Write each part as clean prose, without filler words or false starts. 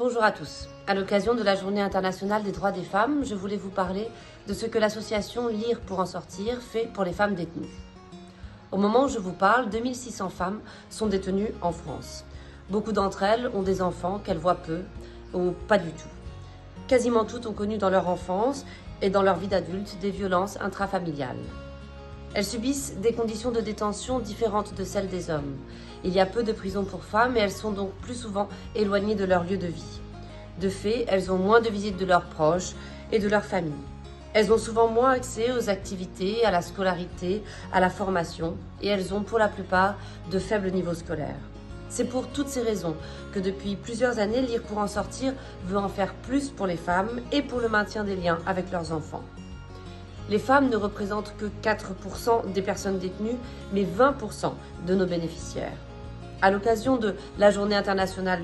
Bonjour à tous. À l'occasion de la Journée internationale des droits des femmes, je voulais vous parler de ce que l'association Lire pour en sortir fait pour les femmes détenues. Au moment où je vous parle, 2600 femmes sont détenues en France. Beaucoup d'entre elles ont des enfants qu'elles voient peu ou pas du tout. Quasiment toutes ont connu dans leur enfance et dans leur vie d'adulte des violences intrafamiliales. Elles subissent des conditions de détention différentes de celles des hommes. Il y a peu de prisons pour femmes et elles sont donc plus souvent éloignées de leur lieu de vie. De fait, elles ont moins de visites de leurs proches et de leur famille. Elles ont souvent moins accès aux activités, à la scolarité, à la formation et elles ont pour la plupart de faibles niveaux scolaires. C'est pour toutes ces raisons que depuis plusieurs années, Lire pour en sortir veut en faire plus pour les femmes et pour le maintien des liens avec leurs enfants. Les femmes ne représentent que 4% des personnes détenues, mais 20% de nos bénéficiaires. À l'occasion de la Journée internationale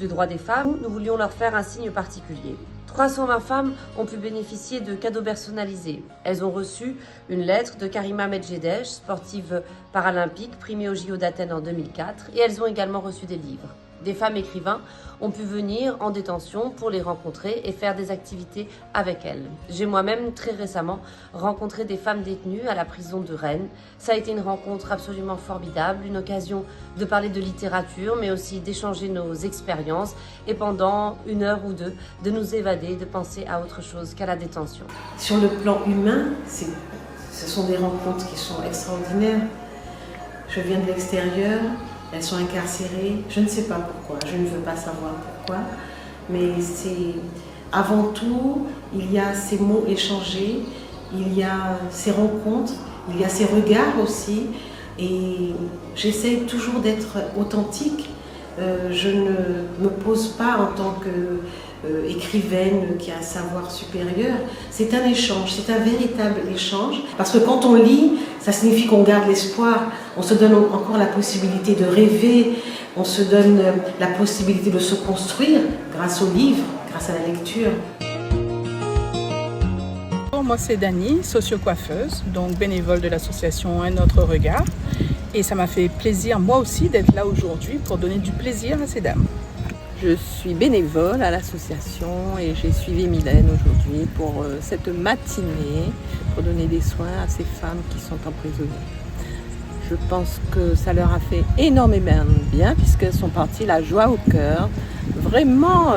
du droit des femmes, nous voulions leur faire un signe particulier. 320 femmes ont pu bénéficier de cadeaux personnalisés. Elles ont reçu une lettre de Karima Medjedesh, sportive paralympique, primée au JO d'Athènes en 2004, et elles ont également reçu des livres. Des femmes écrivains ont pu venir en détention pour les rencontrer et faire des activités avec elles. J'ai moi-même très récemment rencontré des femmes détenues à la prison de Rennes. Ça a été une rencontre absolument formidable, une occasion de parler de littérature, mais aussi d'échanger nos expériences et pendant une heure ou deux, de nous évader, de penser à autre chose qu'à la détention. Sur le plan humain, ce sont des rencontres qui sont extraordinaires. Je viens de l'extérieur. Elles sont incarcérées, je ne sais pas pourquoi, je ne veux pas savoir pourquoi, mais c'est avant tout, il y a ces mots échangés, il y a ces rencontres, il y a ces regards aussi, et j'essaie toujours d'être authentique. Je ne me pose pas en tant qu'écrivaine qui a un savoir supérieur. C'est un échange, c'est un véritable échange. Parce que quand on lit, ça signifie qu'on garde l'espoir. On se donne encore la possibilité de rêver. On se donne la possibilité de se construire grâce au livre, grâce à la lecture. Moi, c'est Dani, socio-coiffeuse, donc bénévole de l'association Un Autre Regard. Et ça m'a fait plaisir, moi aussi, d'être là aujourd'hui pour donner du plaisir à ces dames. Je suis bénévole à l'association et j'ai suivi Mylène aujourd'hui pour cette matinée pour donner des soins à ces femmes qui sont emprisonnées. Je pense que ça leur a fait énormément bien puisqu'elles sont parties la joie au cœur. Vraiment,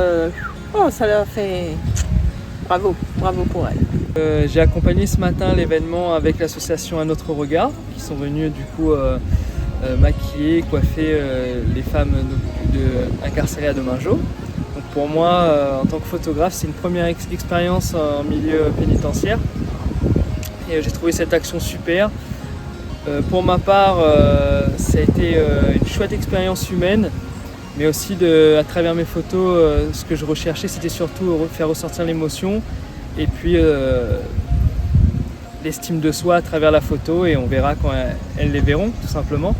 ça leur a fait... Bravo, bravo pour elles. J'ai accompagné ce matin l'événement avec l'association Un Autre Regard qui sont venus du coup maquiller, coiffer les femmes incarcérées à Demingeau. Donc pour moi, en tant que photographe, c'est une première expérience en milieu pénitentiaire et j'ai trouvé cette action super. Pour ma part, ça a été une chouette expérience humaine, mais aussi à travers mes photos, ce que je recherchais, c'était surtout faire ressortir l'émotion et puis l'estime de soi à travers la photo, et on verra quand elles les verront tout simplement.